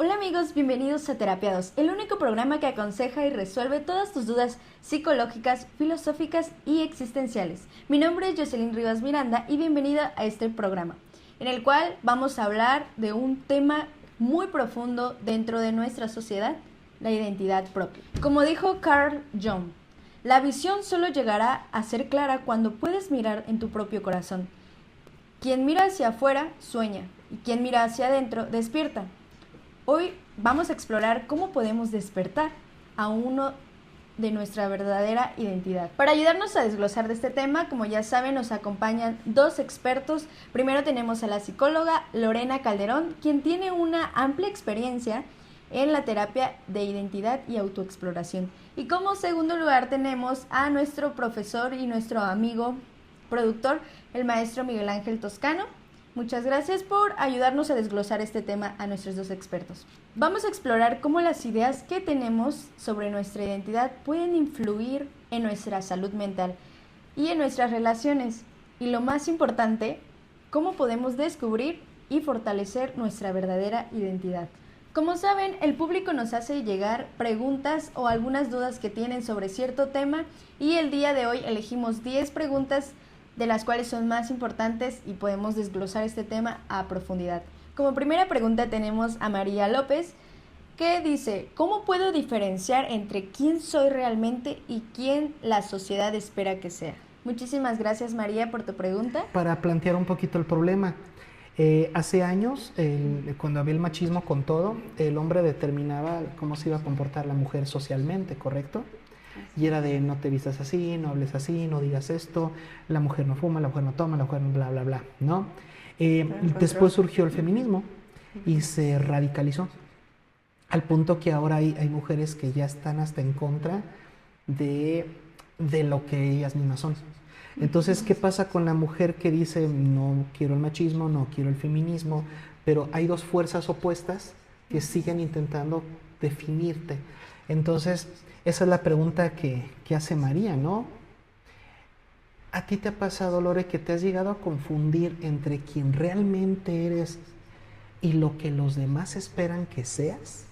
Hola amigos, bienvenidos a Terapiados, el único programa que aconseja y resuelve todas tus dudas psicológicas, filosóficas y existenciales. Mi nombre es Jocelyn Rivas Miranda y bienvenida a este programa, en el cual vamos a hablar de un tema muy profundo dentro de nuestra sociedad, la identidad propia. Como dijo Carl Jung, la visión solo llegará a ser clara cuando puedes mirar en tu propio corazón. Quien mira hacia afuera sueña y quien mira hacia adentro despierta. Hoy vamos a explorar cómo podemos despertar a uno de nuestra verdadera identidad. Para ayudarnos a desglosar de este tema, como ya saben, nos acompañan dos expertos. Primero tenemos a la psicóloga Lorena Calderón, quien tiene una amplia experiencia en la terapia de identidad y autoexploración. Y como segundo lugar tenemos a nuestro profesor y nuestro amigo productor, el maestro Miguel Ángel Toscano. Muchas gracias por ayudarnos a desglosar este tema a nuestros dos expertos. Vamos a explorar cómo las ideas que tenemos sobre nuestra identidad pueden influir en nuestra salud mental y en nuestras relaciones. Y lo más importante, cómo podemos descubrir y fortalecer nuestra verdadera identidad. Como saben, el público nos hace llegar preguntas o algunas dudas que tienen sobre cierto tema y el día de hoy elegimos 10 preguntas de las cuales son más importantes y podemos desglosar este tema a profundidad. Como primera pregunta tenemos a María López, que dice: ¿cómo puedo diferenciar entre quién soy realmente y quién la sociedad espera que sea? Muchísimas gracias, María, por tu pregunta. Para plantear un poquito el problema, hace años, cuando había el machismo con todo, el hombre determinaba cómo se iba a comportar la mujer socialmente, ¿correcto? Y era de no te vistas así, no hables así, no digas esto, la mujer no fuma, la mujer no toma, la mujer bla, bla, bla, ¿no? Después surgió el feminismo y se radicalizó, al punto que ahora hay mujeres que ya están hasta en contra de lo que ellas mismas son. Entonces, ¿qué pasa con la mujer que dice no quiero el machismo, no quiero el feminismo? Pero hay dos fuerzas opuestas que siguen intentando definirte. Entonces, esa es la pregunta que hace María, ¿no? ¿A ti te ha pasado, Lore, que te has llegado a confundir entre quién realmente eres y lo que los demás esperan que seas?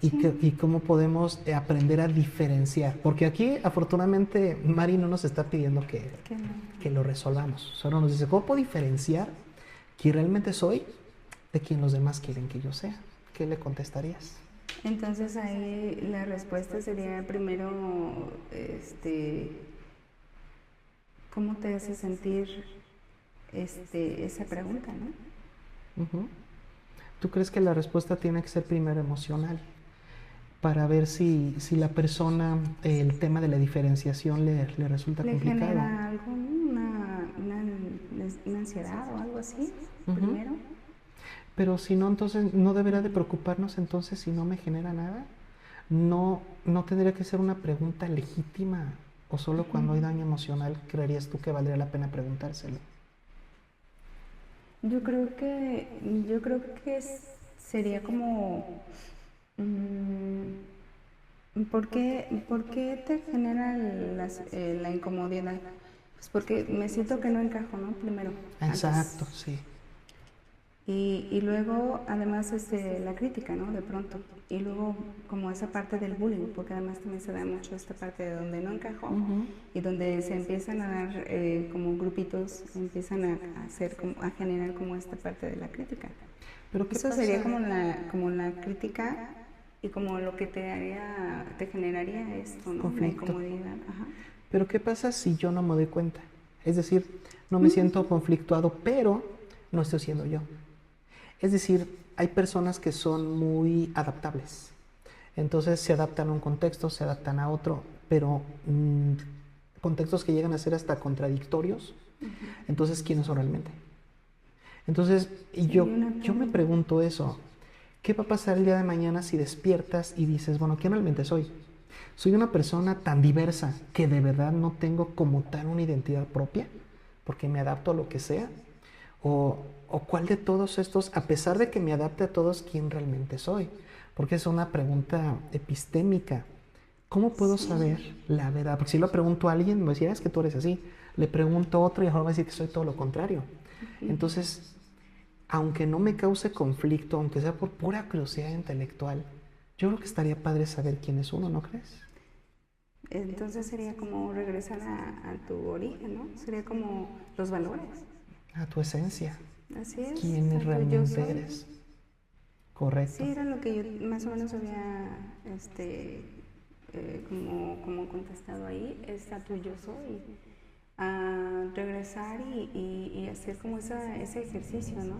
Y cómo podemos aprender a diferenciar. Porque aquí, afortunadamente, Mari no nos está pidiendo que lo resolvamos. Solo nos dice, ¿cómo puedo diferenciar quién realmente soy de quien los demás quieren que yo sea? ¿Qué le contestarías? Entonces ahí la respuesta sería primero, ¿cómo te hace sentir esa pregunta, no? Uh-huh. ¿Tú crees que la respuesta tiene que ser primero emocional? Para ver si la persona, el tema de la diferenciación le resulta complicado. ¿Le genera algo, una ansiedad o algo así, primero? Pero si no, entonces no debería de preocuparnos entonces si no me genera nada. No tendría que ser una pregunta legítima, o solo cuando hay daño emocional creerías tú que valdría la pena preguntárselo. Yo creo que sería como ¿por qué te genera la incomodidad? Pues porque me siento que no encajo, ¿no? Primero. Exacto, Antes. sí. Y luego, además, la crítica, ¿no? De pronto. Y luego, como esa parte del bullying, porque además también se da mucho esta parte de donde no encajo y donde se empiezan a dar como grupitos, empiezan a hacer, a generar como esta parte de la crítica. ¿Pero qué Eso pasa? sería como la crítica y como lo que te generaría esto, ¿no? Conflicto. La incomodidad. Ajá. Pero ¿qué pasa si yo no me doy cuenta? Es decir, no me siento conflictuado, pero no estoy siendo yo. Es decir, hay personas que son muy adaptables. Entonces se adaptan a un contexto, se adaptan a otro, pero contextos que llegan a ser hasta contradictorios. Entonces, ¿quiénes son realmente? Entonces, yo me pregunto eso. ¿Qué va a pasar el día de mañana si despiertas y dices, bueno, ¿quién realmente soy? ¿Soy una persona tan diversa que de verdad no tengo como tal una identidad propia? Porque me adapto a lo que sea. ¿O cuál de todos estos, a pesar de que me adapte a todos, quién realmente soy? Porque es una pregunta epistémica. ¿Cómo puedo saber la verdad? Porque si lo pregunto a alguien, me va a decir, es que tú eres así. Le pregunto a otro y a lo mejor va a decir que soy todo lo contrario. Entonces, aunque no me cause conflicto, aunque sea por pura curiosidad intelectual, yo creo que estaría padre saber quién es uno, ¿no crees? Entonces sería como regresar a tu origen, ¿no? Sería como los valores. A tu esencia. Así es. ¿Quién a tu yo realmente soy. eres? Correcto. Sí, era lo que yo más o menos había como contestado ahí, es a tu yo soy. A regresar y hacer como ese ejercicio, ¿no?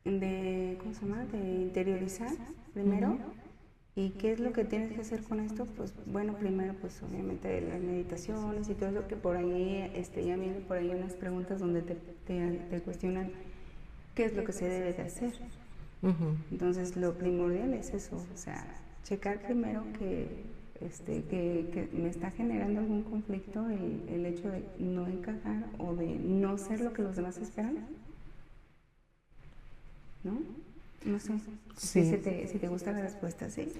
¿Cómo se llama? De interiorizar primero. ¿Y qué es lo que tienes que hacer con esto? Pues bueno, primero pues obviamente las meditaciones y todo eso, que por ahí ya vienen por ahí unas preguntas donde te cuestionan qué es lo que se debe de hacer. Entonces lo primordial es eso, o sea, checar primero que me está generando algún conflicto el hecho de no encajar o de no ser lo que los demás esperan, ¿no? No sé Sí. si te gusta la respuesta, ¿sí?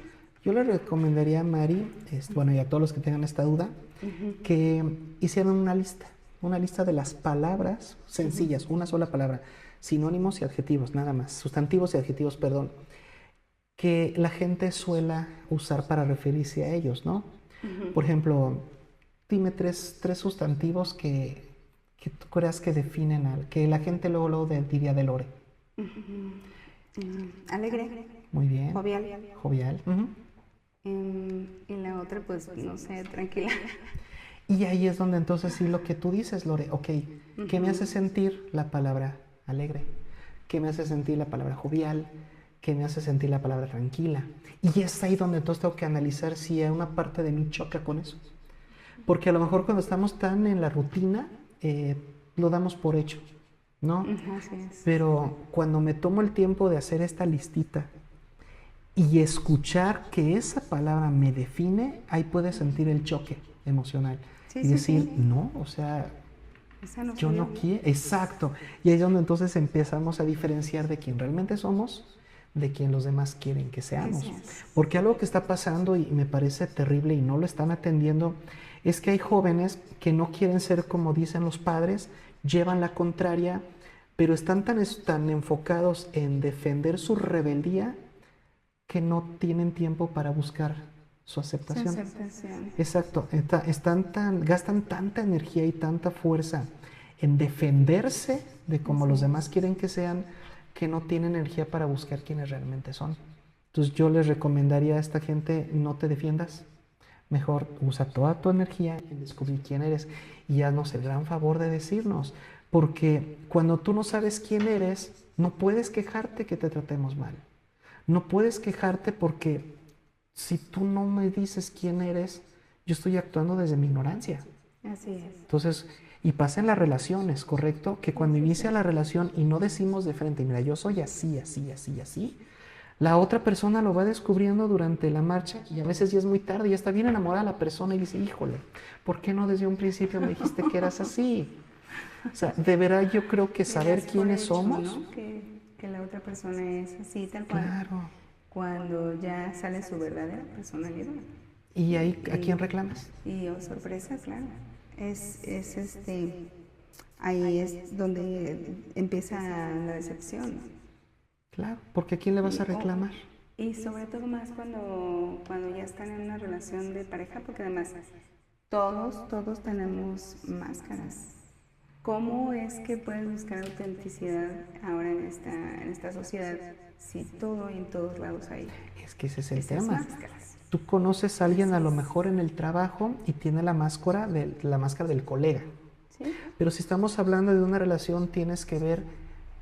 Yo le recomendaría a Mari, bueno, y a todos los que tengan esta duda, que hicieran una lista de las palabras sencillas, una sola palabra, sinónimos y adjetivos, nada más, sustantivos y adjetivos, perdón, que la gente suela usar para referirse a ellos, ¿no? Por ejemplo, dime tres sustantivos que tú creas que definen que la gente luego diría de Lore. Alegre. Muy bien. Jovial. Y la otra, pues, no sé, tranquila. Y ahí es donde entonces sí lo que tú dices, Lore, ok, ¿qué me hace sentir la palabra alegre? ¿Qué me hace sentir la palabra jovial? ¿Qué me hace sentir la palabra tranquila? Y es ahí donde entonces tengo que analizar si hay una parte de mí choca con eso. Porque a lo mejor cuando estamos tan en la rutina, lo damos por hecho, ¿no? Así es. Pero cuando me tomo el tiempo de hacer esta listita y escuchar que esa palabra me define, ahí puedes sentir el choque emocional. Sí, y sí, decir, sí. no, o sea, Esa no yo soy no yo. quiero. Exacto. Y ahí es donde entonces empezamos a diferenciar de quién realmente somos, de quién los demás quieren que seamos. Así es. Porque algo que está pasando y me parece terrible y no lo están atendiendo es que hay jóvenes que no quieren ser como dicen los padres, llevan la contraria, pero están tan enfocados en defender su rebeldía que no tienen tiempo para buscar su aceptación. Su aceptación. Exacto, gastan tanta energía y tanta fuerza en defenderse de como los demás quieren que sean, que no tienen energía para buscar quiénes realmente son. Entonces yo les recomendaría a esta gente, no te defiendas, mejor usa toda tu energía en descubrir quién eres y haznos el gran favor de decirnos, porque cuando tú no sabes quién eres, no puedes quejarte que te tratemos mal. No puedes quejarte porque si tú no me dices quién eres, yo estoy actuando desde mi ignorancia. Así es. Entonces, y pasa en las relaciones, ¿correcto? Que cuando inicia la relación y no decimos de frente, mira, yo soy así, así, así, así, la otra persona lo va descubriendo durante la marcha y a veces ya es muy tarde, ya está bien enamorada la persona y dice, híjole, ¿por qué no desde un principio me dijiste que eras así? O sea, de verdad yo creo que saber quiénes somos. ¿No? Que la otra persona es así, tal cual. Claro. Cuando ya sale su verdadera personalidad. ¿Y ahí a quién reclamas? Y sorpresa, claro. Ahí es donde empieza la decepción. Claro, porque ¿a quién le vas a reclamar? Y sobre todo más cuando ya están en una relación de pareja, porque además todos tenemos máscaras. ¿Cómo es que puedes buscar autenticidad ahora en esta sociedad si todo y en todos lados hay? Es que ese es el Esas tema. máscaras. Tú conoces a alguien a lo mejor en el trabajo y tiene la máscara del colega. ¿Sí? Pero si estamos hablando de una relación, tienes que ver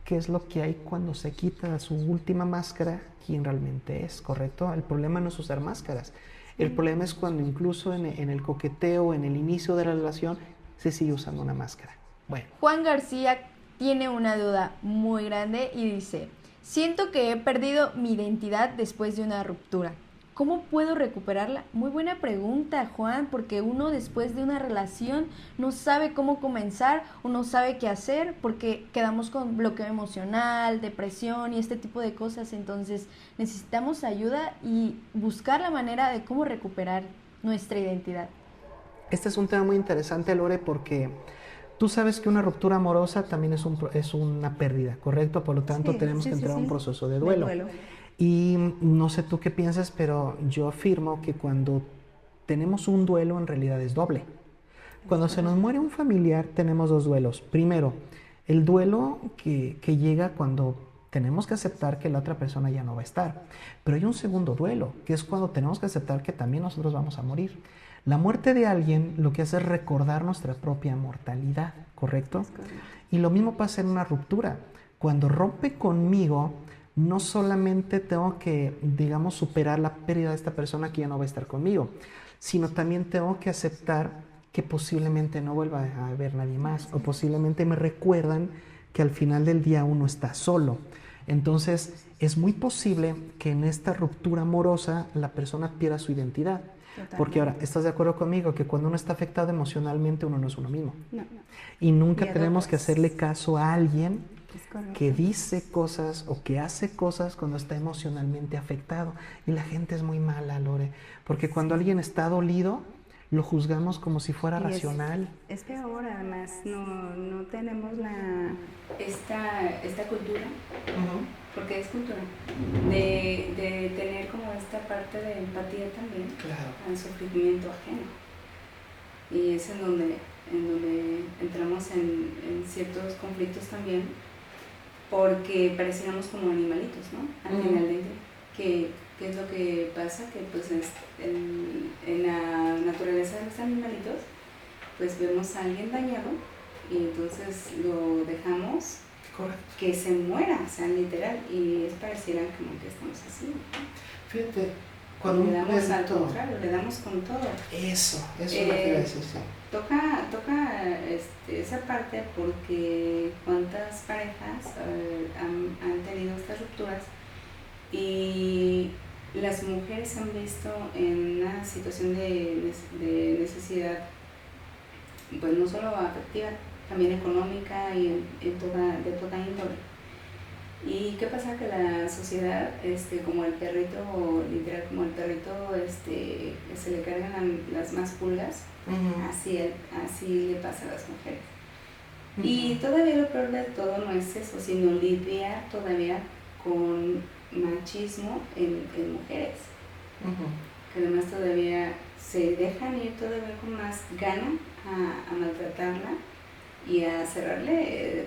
qué es lo que hay cuando se quita su última máscara, quién realmente es, ¿correcto? El problema no es usar máscaras. El problema es cuando incluso en el coqueteo, en el inicio de la relación, se sigue usando una máscara. Bueno. Juan García tiene una duda muy grande y dice, siento que he perdido mi identidad después de una ruptura. ¿Cómo puedo recuperarla? Muy buena pregunta, Juan, porque uno después de una relación no sabe cómo comenzar o no sabe qué hacer porque quedamos con bloqueo emocional, depresión y este tipo de cosas. Entonces necesitamos ayuda y buscar la manera de cómo recuperar nuestra identidad. Este es un tema muy interesante, Lore, porque Tú sabes que una ruptura amorosa también es una pérdida, ¿correcto? Por lo tanto, Sí, tenemos sí, que sí, entrar a un sí. proceso de De duelo. duelo. Y no sé tú qué piensas, pero yo afirmo que cuando tenemos un duelo en realidad es doble. Cuando se nos muere un familiar tenemos dos duelos. Primero, el duelo que llega cuando tenemos que aceptar que la otra persona ya no va a estar. Pero hay un segundo duelo, que es cuando tenemos que aceptar que también nosotros vamos a morir. La muerte de alguien lo que hace es recordar nuestra propia mortalidad, ¿correcto? Es correcto. Y lo mismo pasa en una ruptura. Cuando rompe conmigo, no solamente tengo que, digamos, superar la pérdida de esta persona que ya no va a estar conmigo, sino también tengo que aceptar que posiblemente no vuelva a ver nadie más, o posiblemente me recuerdan que al final del día uno está solo. Entonces, es muy posible que en esta ruptura amorosa la persona pierda su identidad. Porque ahora, Totalmente. ¿estás de acuerdo conmigo que cuando uno está afectado emocionalmente uno no es uno mismo? No. Y nunca Y tenemos que adoptas. hacerle caso a alguien Es correcto. que dice cosas o que hace cosas cuando está emocionalmente afectado. Y la gente es muy mala, Lore, porque cuando alguien está dolido, lo juzgamos como si fuera Y racional. es peor, además, no tenemos esta cultura, porque es cultura, de tener como esta parte de empatía también Claro. al sufrimiento ajeno. Y es en donde entramos en ciertos conflictos también, porque pareciéramos como animalitos, ¿no? Al final del día. ¿Qué es lo que pasa? Que pues en la naturaleza de los animalitos, pues vemos a alguien dañado y entonces lo dejamos Correcto. que se muera, o sea, literal, y es pareciera como que estamos así, ¿no? Fíjate, cuando le un damos al perrito... contrario, le damos con todo. Eso es lo que iba a decir, sí. Toca esa parte porque cuántas parejas han tenido estas rupturas y las mujeres se han visto en una situación de necesidad, pues no solo afectiva, también económica y de toda índole. ¿Y qué pasa? Que la sociedad, como el perrito, literal como el perrito, se le cargan las más pulgas, así le pasa a las mujeres. Y todavía lo peor de todo no es eso, sino lidiar todavía con machismo en mujeres, que además todavía se dejan ir todavía con más gana a maltratarla y a cerrarle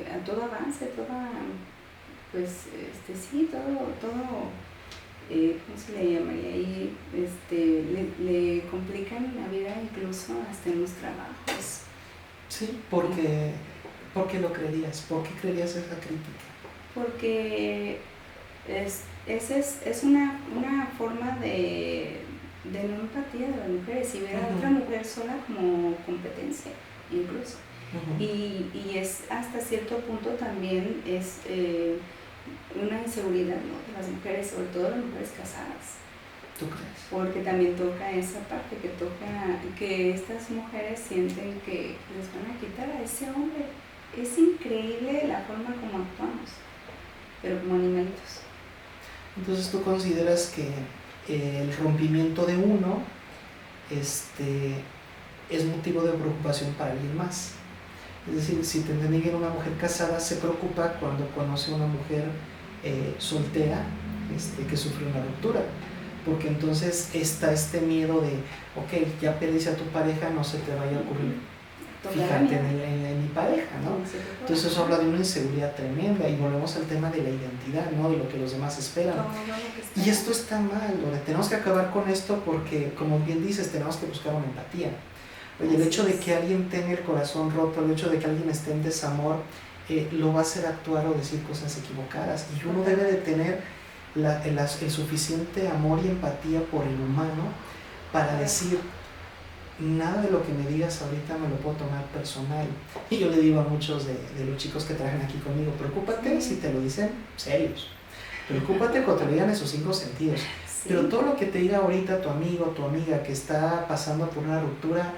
a todo avance, pues sí, todo ¿cómo se le llamaría? Y le complican la vida incluso hasta en los trabajos. Sí, porque lo creerías. ¿Por qué creerías esa crítica? Porque es una forma de no empatía de las mujeres y ver a otra mujer sola como competencia, incluso. Y es hasta cierto punto también es una inseguridad, ¿no? De las mujeres, sobre todo las mujeres casadas. ¿Tú crees? Porque también toca esa parte, que estas mujeres sienten que les van a quitar a ese hombre. Es increíble la forma como actuamos, pero como animalitos. Entonces tú consideras que el rompimiento de uno es motivo de preocupación para alguien más. Es decir, si te entendí bien, una mujer casada se preocupa cuando conoce a una mujer soltera que sufre una ruptura, porque entonces está este miedo de, ok, ya perdiste a tu pareja, no se te vaya a ocurrir fíjate en mi pareja, ¿no? Entonces eso habla de una inseguridad tremenda y volvemos al tema de la identidad, ¿no? De lo que los demás esperan. Y esto está mal, Lore. Tenemos que acabar con esto porque, como bien dices, tenemos que buscar una empatía. Oye, el hecho de que alguien tenga el corazón roto, el hecho de que alguien esté en desamor, lo va a hacer actuar o decir cosas equivocadas. Y uno debe de tener el suficiente amor y empatía por el humano para decir, nada de lo que me digas ahorita me lo puedo tomar personal. Y yo le digo a muchos de los chicos que trabajan aquí conmigo, preocúpate si te lo dicen serios. Preocúpate cuando te lo digan en sus 5 sentidos. Sí. Pero todo lo que te diga ahorita tu amigo, tu amiga que está pasando por una ruptura,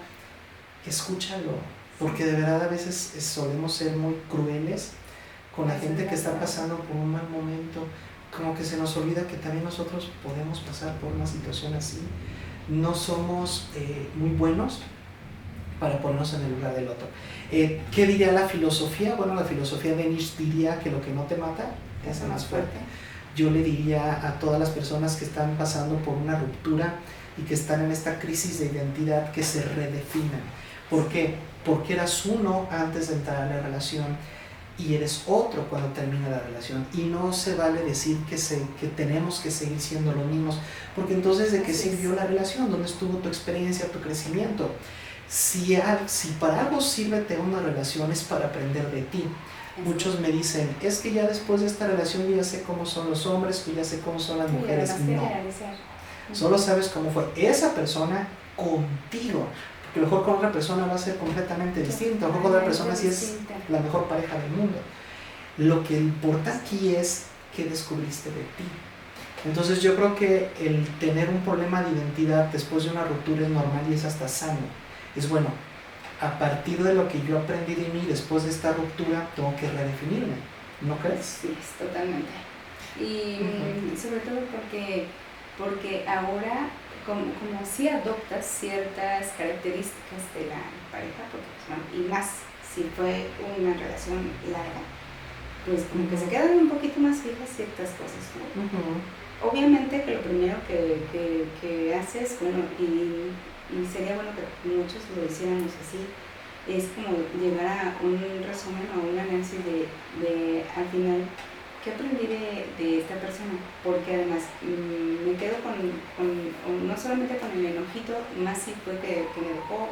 escúchalo. Porque de verdad a veces solemos ser muy crueles con la gente que está pasando por un mal momento. Como que se nos olvida que también nosotros podemos pasar por una situación así. No somos muy buenos para ponernos en el lugar del otro. ¿Qué diría la filosofía? Bueno, la filosofía de Nietzsche diría que lo que no te mata te hace más fuerte. Yo le diría a todas las personas que están pasando por una ruptura y que están en esta crisis de identidad que se redefinan. ¿Por qué? Porque eras uno antes de entrar a la relación y eres otro cuando termina la relación. Y no se vale decir que tenemos que seguir siendo los mismos, porque entonces ¿de qué sirvió la relación? ¿Dónde estuvo tu experiencia, tu crecimiento? Si para algo sirve tener una relación es para aprender de ti. Muchos me dicen, es que ya después de esta relación yo ya sé cómo son los hombres, yo ya sé cómo son las mujeres. No, solo sabes cómo fue esa persona contigo, porque a lo mejor con otra persona va a ser completamente distinto, a lo mejor con otra persona sí es la mejor pareja del mundo. Lo que importa aquí es qué descubriste de ti. Entonces yo creo que el tener un problema de identidad después de una ruptura es normal y es hasta sano. Es bueno, a partir de lo que yo aprendí de mí después de esta ruptura, tengo que redefinirme, ¿no crees? Sí, totalmente. Y sobre todo porque ahora, como si adoptas ciertas características de la pareja, porque, y más si fue una relación larga, pues como que se quedan un poquito más fijas ciertas cosas, ¿no? Obviamente que lo primero que haces, bueno, y sería bueno que muchos lo hiciéramos así, es como llegar a un resumen o un análisis de al final, ¿qué aprendí de esta persona? Porque además me quedo no solamente con el enojito, más si fue que me dejó,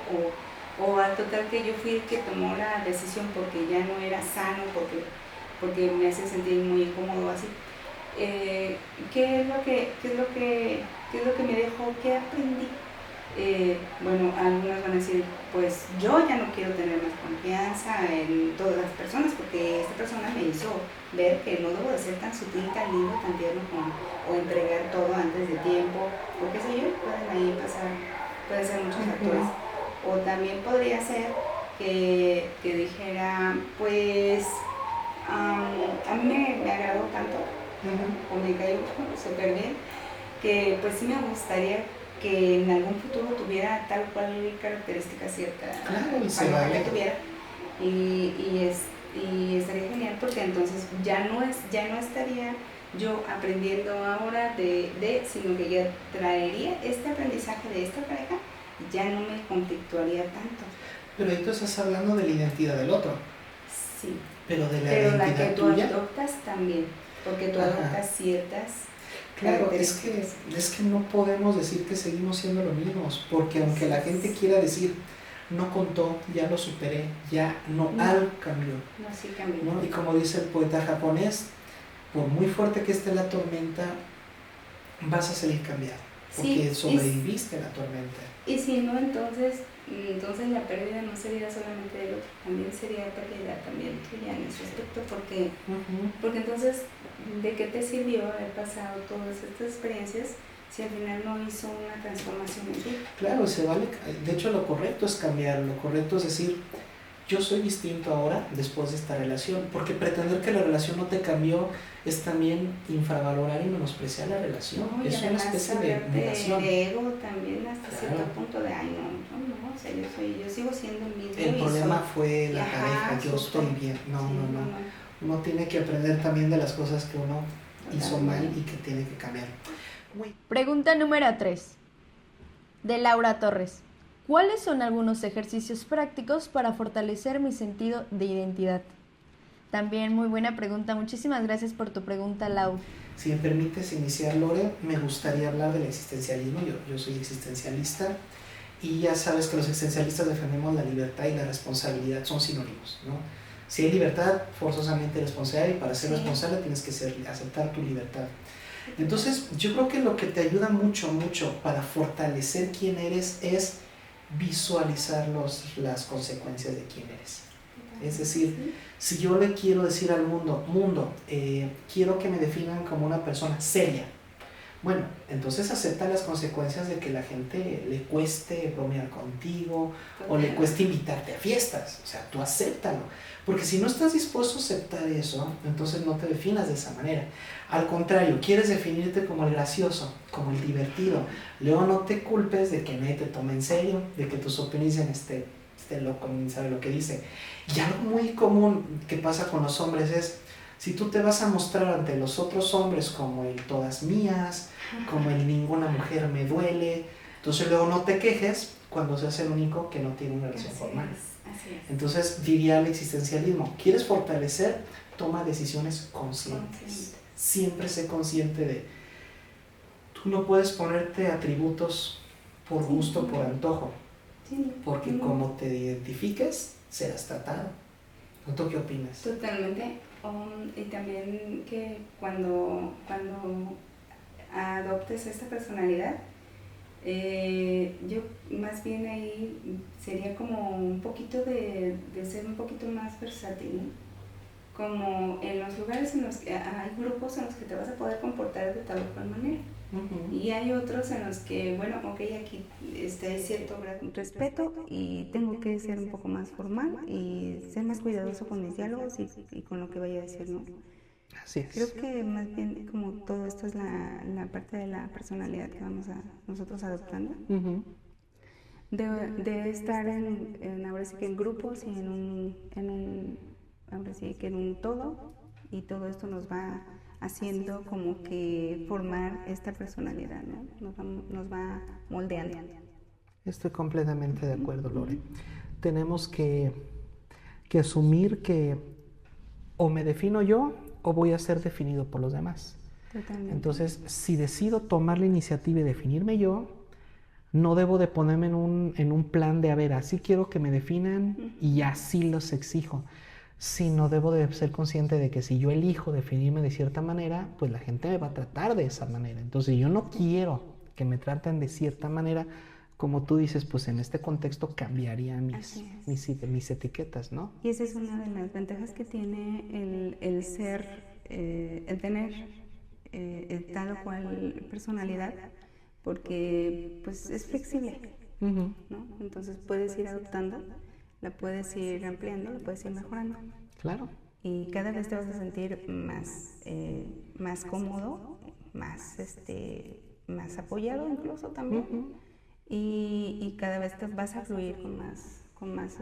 o al total que yo fui el que tomó la decisión porque ya no era sano, porque me hace sentir muy incómodo así. ¿Qué es lo que me dejó? ¿Qué aprendí? Bueno, algunos van a decir, pues yo ya no quiero tener más confianza en todas las personas porque esta persona me hizo ver que no debo de ser tan sutil, tan lindo, tan tierno o entregar todo antes de tiempo, porque sé yo, pueden ser muchos factores. O también podría ser que dijera, pues a mí me agradó tanto, o me cayó súper bien, que pues sí me gustaría que en algún futuro tuviera tal cual característica cierta, claro, que tuviera, y estaría genial porque entonces ya no estaría yo aprendiendo ahora sino que ya traería este aprendizaje de esta pareja, ya no me conflictuaría tanto. Pero ahí tú estás hablando de la identidad del otro. Sí. Pero de la identidad la que tú tuya adoptas también, porque tú adoptas ciertas. Claro, es que no podemos decir que seguimos siendo los mismos, porque aunque la gente quiera decir, no contó, ya lo superé, ya algo cambió. No, sí cambió. ¿No? Y como dice el poeta japonés, por muy fuerte que esté la tormenta, vas a salir cambiado, porque sobreviviste a la tormenta. Y si no, entonces la pérdida no sería solamente del otro, también sería pérdida también tuya en ese aspecto, porque entonces, ¿de qué te sirvió haber pasado todas estas experiencias si al final no hizo una transformación en ti? Claro, se vale. De hecho, lo correcto es cambiar, lo correcto es decir, yo soy distinto ahora después de esta relación, porque pretender que la relación no te cambió es también infravalorar y menospreciar la relación. No, es una especie de negación. De ego también hasta cierto punto de, o sea, yo sigo siendo el mismo. El problema fue la pareja, yo estoy bien. No. Uno tiene que aprender también de las cosas que uno hizo mal y que tiene que cambiar. Pregunta número 3, de Laura Torres. ¿Cuáles son algunos ejercicios prácticos para fortalecer mi sentido de identidad? También muy buena pregunta. Muchísimas gracias por tu pregunta, Lau. Si me permites iniciar, Lore, me gustaría hablar del existencialismo. Yo soy existencialista y ya sabes que los existencialistas defendemos la libertad y la responsabilidad, son sinónimos, ¿no? Si hay libertad, forzosamente hay responsabilidad, y para ser responsable tienes que aceptar tu libertad. Entonces, yo creo que lo que te ayuda mucho para fortalecer quién eres es visualizar las consecuencias de quién eres. Es decir, si yo le quiero decir al mundo, quiero que me definan como una persona seria, bueno, entonces acepta las consecuencias de que la gente le cueste bromear contigo o le cueste invitarte a fiestas. O sea, tú acéptalo. Porque si no estás dispuesto a aceptar eso, entonces no te definas de esa manera. Al contrario, quieres definirte como el gracioso, como el divertido. Luego no te culpes de que nadie te tome en serio, de que tus opiniones este loco ni sabe lo que dice. Y algo muy común que pasa con los hombres es, si tú te vas a mostrar ante los otros hombres como el todas mías, como el ninguna mujer me duele, entonces luego no te quejes cuando seas el único que no tiene una relación formal. Así es. Entonces diría el existencialismo, ¿quieres fortalecer? Toma decisiones conscientes. Siempre sé consciente de, tú no puedes ponerte atributos por gusto, por antojo, porque como te identifiques, serás tratado. ¿Tú qué opinas? Totalmente. Y también que cuando adoptes esta personalidad, yo más bien ahí sería como un poquito de ser un poquito más versátil, ¿no? Como en los lugares en los que hay grupos en los que te vas a poder comportar de tal o cual manera. Y hay otros en los que, bueno, ok, aquí hay cierto grado de respeto y tengo que ser un poco más formal y ser más cuidadoso con mis diálogos y con lo que vaya a decir, ¿no? Así es. Creo que más bien como todo esto es la parte de la personalidad que vamos a nosotros adoptando. De estar ahora sí que en grupos y ahora sí que en un todo, y todo esto nos va haciendo como que formar esta personalidad, ¿no? Nos va moldeando. Estoy completamente de acuerdo, Lore. Tenemos que asumir que o me defino yo o voy a ser definido por los demás. Totalmente. Entonces, si decido tomar la iniciativa y definirme yo, no debo de ponerme en un plan de, a ver, así quiero que me definan y así los exijo, sino debo de ser consciente de que si yo elijo definirme de cierta manera, pues la gente me va a tratar de esa manera. Entonces yo no quiero que me traten de cierta manera, como tú dices, pues en este contexto cambiaría mis etiquetas, ¿no? Y esa es una de las ventajas que tiene el ser, el tener tal o cual personalidad, porque pues es flexible, ¿no? Entonces puedes ir adoptando, la puedes ir ampliando, la puedes ir mejorando. Claro. Y cada vez te vas a sentir más cómodo, más apoyado incluso también. Y cada vez te vas a fluir con más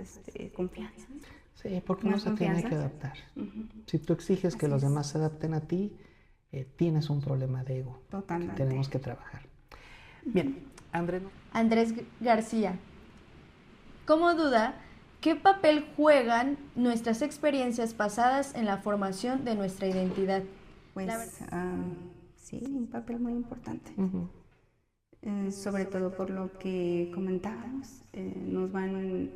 confianza. Sí, porque uno se tiene que adaptar. Si tú exiges que los demás se adapten a ti, tienes un problema de ego. Totalmente. Que tenemos que trabajar. Bien, Andrés García, ¿cómo duda qué papel juegan nuestras experiencias pasadas en la formación de nuestra identidad? Pues sí, un papel muy importante. Sobre todo por lo que comentábamos, nos van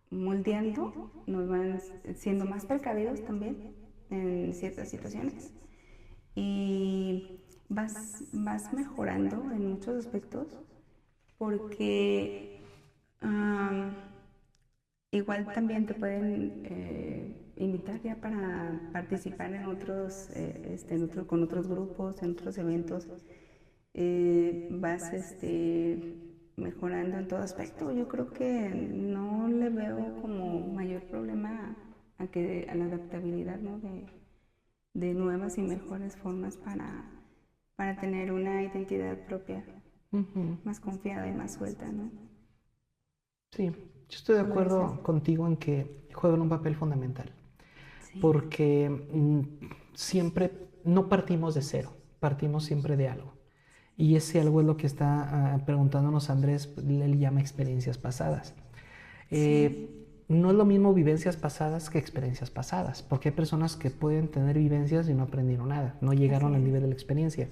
moldeando, nos van siendo más precavidos también en ciertas situaciones y vas mejorando en muchos aspectos porque igual también te pueden invitar ya para participar en otros, con otros grupos, en otros eventos. Vas mejorando en todo aspecto. Yo creo que no le veo como mayor problema a la adaptabilidad, ¿no? de nuevas y mejores formas para tener una identidad propia más confiada y más suelta, ¿no? Sí, yo estoy de acuerdo contigo en que juegan un papel fundamental, porque siempre no partimos de cero, partimos siempre de algo. Y ese algo es lo que está preguntándonos Andrés, él llama experiencias pasadas. No es lo mismo vivencias pasadas que experiencias pasadas, porque hay personas que pueden tener vivencias y no aprendieron nada, no llegaron al nivel de la experiencia.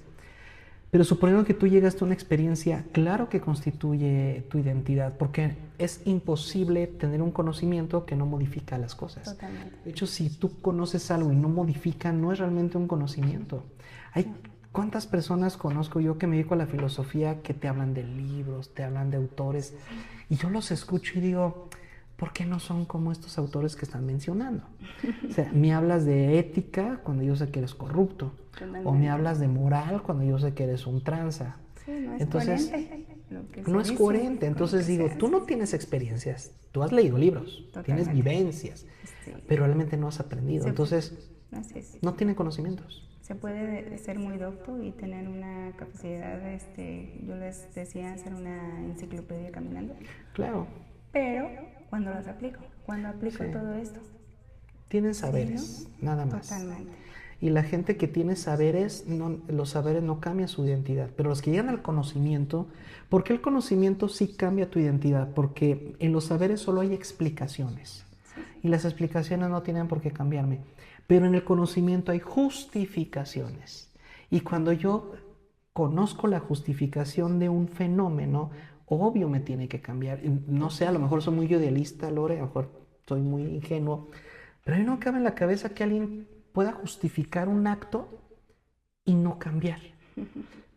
Pero suponiendo que tú llegaste a una experiencia, claro que constituye tu identidad, porque es imposible tener un conocimiento que no modifica las cosas. Totalmente. De hecho, si tú conoces algo y no modifica, no es realmente un conocimiento. ¿Cuántas personas conozco yo que me dedico a la filosofía que te hablan de libros, te hablan de autores? Y yo los escucho y digo, ¿por qué no son como estos autores que están mencionando? O sea, me hablas de ética cuando yo sé que eres corrupto. O me hablas de moral cuando yo sé que eres un tranza. Sí, no es Entonces, coherente. no es coherente. Entonces digo, tú no tienes experiencias, tú has leído libros, tienes vivencias, pero realmente no has aprendido. Entonces, no tiene conocimientos. Se puede ser muy docto y tener una capacidad, yo les decía, hacer una enciclopedia caminando. Claro. Pero cuando las aplico, cuando aplico Sí. todo esto. Tienen saberes, nada más. Totalmente. Y la gente que tiene saberes, los saberes no cambian su identidad, pero los que llegan al conocimiento, ¿por qué el conocimiento sí cambia tu identidad? Porque en los saberes solo hay explicaciones y las explicaciones no tienen por qué cambiarme, pero en el conocimiento hay justificaciones. Y cuando yo conozco la justificación de un fenómeno, obvio me tiene que cambiar. No sé, a lo mejor soy muy idealista, Lore, a lo mejor soy muy ingenuo, pero a mí no cabe en la cabeza que alguien pueda justificar un acto y no cambiar.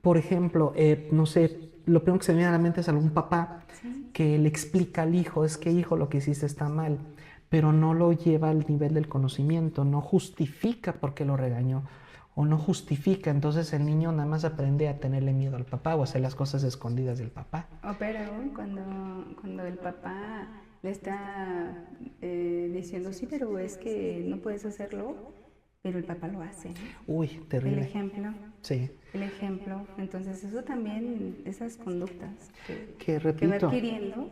Por ejemplo, no sé, lo primero que se me viene a la mente es algún papá que le explica al hijo, es que hijo, lo que hiciste está mal, pero no lo lleva al nivel del conocimiento, no justifica por qué lo regañó o no justifica, entonces el niño nada más aprende a tenerle miedo al papá o a hacer las cosas escondidas del papá. O pero cuando el papá le está diciendo, sí, pero es que no puedes hacerlo, pero el papá lo hace. Uy, terrible. El ejemplo. Sí. El ejemplo. Entonces eso también, esas conductas Que que va repito, adquiriendo.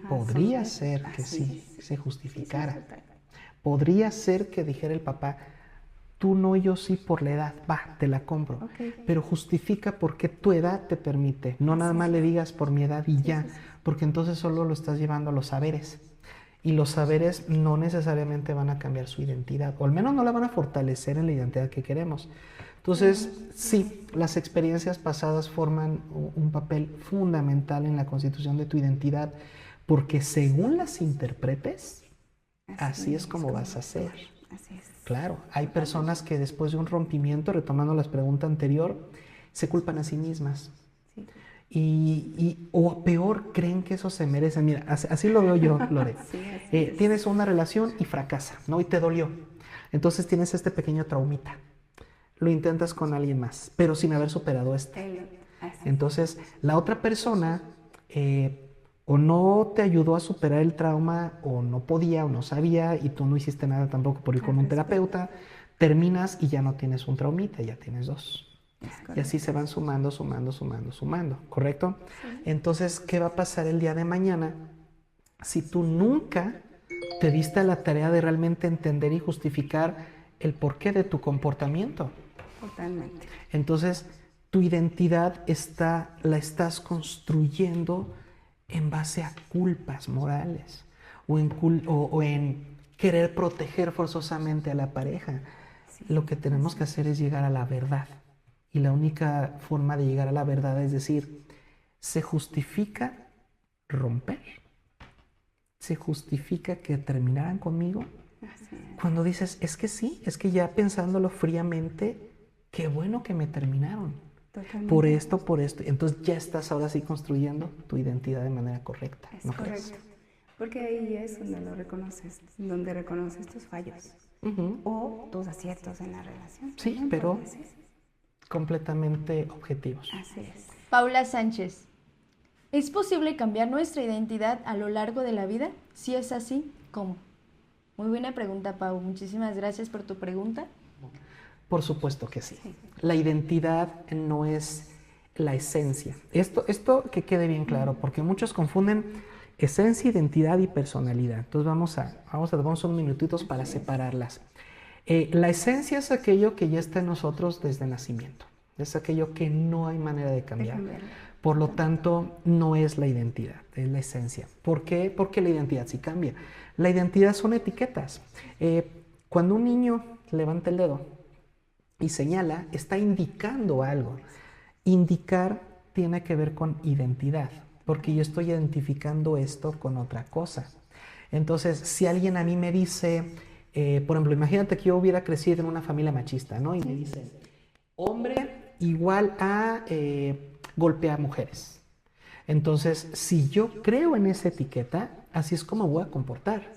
podría ser que sí se justificara. Podría ser que dijera el papá, tú no, yo sí por la edad, va, te la compro. Ok. Pero justifica por qué tu edad te permite. No nada más le digas por mi edad y ya, porque entonces solo lo estás llevando a los saberes. Y los saberes no necesariamente van a cambiar su identidad, o al menos no la van a fortalecer en la identidad que queremos. Entonces, sí, las experiencias pasadas forman un papel fundamental en la constitución de tu identidad, porque según las interpretes, así es como vas a ser. Así es. Claro, hay personas que después de un rompimiento, retomando la pregunta anterior, se culpan a sí mismas. Sí. O peor, creen que eso se merece. Mira, así lo veo yo, Lore. Sí, así es. Tienes una relación y fracasa, ¿no? Y te dolió. Entonces tienes este pequeño traumita. Lo intentas con alguien más, pero sin haber superado este. Así es. Entonces, la otra persona o no te ayudó a superar el trauma, o no podía, o no sabía, y tú no hiciste nada tampoco por ir con un terapeuta. Terminas y ya no tienes un traumita, ya tienes dos. Y así se van sumando, ¿correcto? Sí. Entonces, ¿qué va a pasar el día de mañana si tú nunca te diste a la tarea de realmente entender y justificar el porqué de tu comportamiento? Totalmente. Entonces, tu identidad la estás construyendo en base a culpas morales o en querer proteger forzosamente a la pareja. Sí. Lo que tenemos que hacer es llegar a la verdad. Y la única forma de llegar a la verdad es decir, ¿se justifica romper? ¿Se justifica que terminaran conmigo? Cuando dices, es que sí, es que ya pensándolo fríamente, qué bueno que me terminaron. Totalmente. Por esto. Entonces ya estás ahora sí construyendo tu identidad de manera correcta. Es ¿no correcto? Crees? Porque ahí es donde lo reconoces, donde reconoces tus fallos o tus aciertos en la relación. Sí, pero completamente objetivos. Así es. Paula Sánchez, ¿es posible cambiar nuestra identidad a lo largo de la vida? Si es así, ¿cómo? Muy buena pregunta, Pau. Muchísimas gracias por tu pregunta. Por supuesto que sí. La identidad no es la esencia. Esto que quede bien claro, porque muchos confunden esencia, identidad y personalidad. Entonces vamos a unos minutitos para separarlas. La esencia es aquello que ya está en nosotros desde el nacimiento. Es aquello que no hay manera de cambiar. Por lo tanto, no es la identidad, es la esencia. ¿Por qué? Porque la identidad sí cambia. La identidad son etiquetas. Cuando un niño levanta el dedo y señala, está indicando algo. Indicar tiene que ver con identidad, porque yo estoy identificando esto con otra cosa. Entonces, si alguien a mí me dice, por ejemplo, imagínate que yo hubiera crecido en una familia machista, ¿no? Y me dicen, hombre igual a golpear mujeres. Entonces, si yo creo en esa etiqueta, así es como voy a comportar.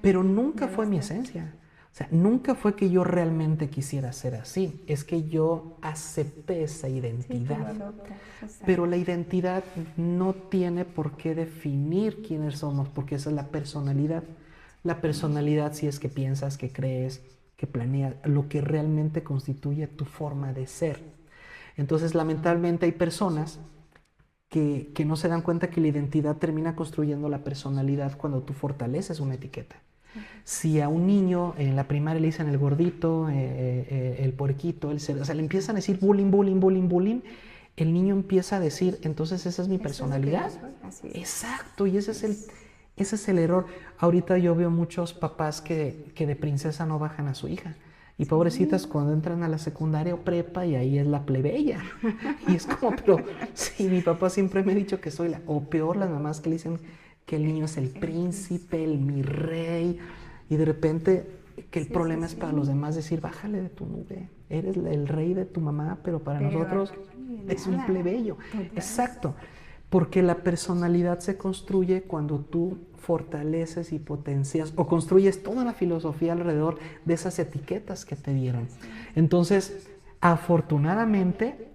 Pero nunca fue mi esencia. O sea, nunca fue que yo realmente quisiera ser así. Es que yo acepté esa identidad. Pero la identidad no tiene por qué definir quiénes somos, porque esa es la personalidad. La personalidad sí es que piensas, que crees, que planeas, lo que realmente constituye tu forma de ser. Entonces, lamentablemente hay personas que no se dan cuenta que la identidad termina construyendo la personalidad cuando tú fortaleces una etiqueta. Si a un niño en la primaria le dicen el gordito, el puerquito, o sea, le empiezan a decir bullying, bullying, bullying, bullying, el niño empieza a decir, entonces esa es mi personalidad. Así es. Exacto, y ese es el error. Ahorita yo veo muchos papás que de princesa no bajan a su hija. Y pobrecitas cuando entran a la secundaria o prepa y ahí es la plebeya. Y es como, pero sí, mi papá siempre me ha dicho que soy o peor, las mamás que le dicen que el niño es el príncipe, mi rey. Y de repente que el problema es para los demás decir, bájale de tu nube. Eres el rey de tu mamá, pero para nosotros es un plebeyo. Exacto. Porque la personalidad se construye cuando tú fortaleces y potencias o construyes toda la filosofía alrededor de esas etiquetas que te dieron. Entonces, afortunadamente,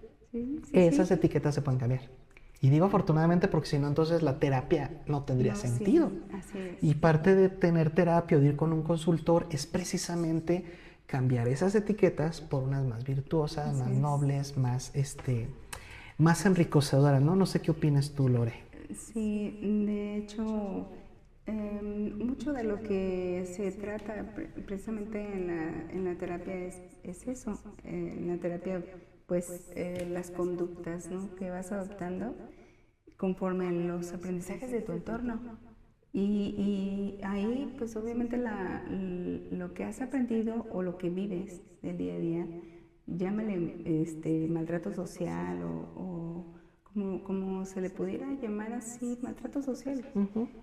esas etiquetas se pueden cambiar. Y digo afortunadamente porque si no, entonces la terapia no tendría sentido. Sí, así es. Y parte de tener terapia o de ir con un consultor es precisamente cambiar esas etiquetas por unas más virtuosas, más nobles, más enriquecedoras, ¿no? No sé qué opinas tú, Lore. Sí, de hecho, mucho de lo que se trata precisamente en la terapia es eso. En la terapia, pues, las conductas, ¿no?, que vas adoptando conforme a los aprendizajes de tu entorno. Y ahí, pues, obviamente lo que has aprendido o lo que vives del día a día, llámale maltrato social o como se le pudiera llamar así, maltrato social.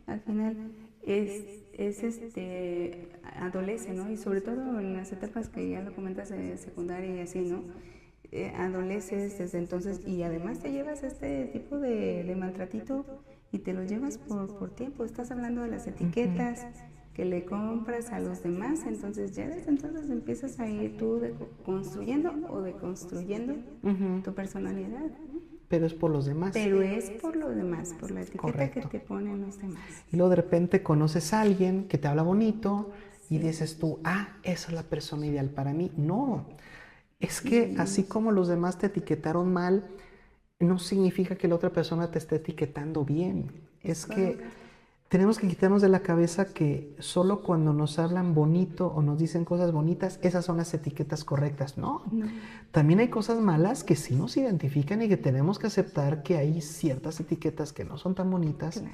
Al final adolece, ¿no? Y sobre todo en las etapas que ya lo comentas de secundaria y así, ¿no? Adoleces desde entonces y además te llevas este tipo de maltratito y te lo llevas por tiempo. Estás hablando de las etiquetas que le compras a los demás, entonces ya desde entonces empiezas a ir tú construyendo o deconstruyendo tu personalidad. Pero es por los demás. Pero es por los demás, por la etiqueta que te ponen los demás. Y luego de repente conoces a alguien que te habla bonito y dices tú, esa es la persona ideal para mí. No, es que así como los demás te etiquetaron mal, no significa que la otra persona te esté etiquetando bien. Es que tenemos que quitarnos de la cabeza que solo cuando nos hablan bonito o nos dicen cosas bonitas, esas son las etiquetas correctas. No. También hay cosas malas que sí nos identifican y que tenemos que aceptar que hay ciertas etiquetas que no son tan bonitas,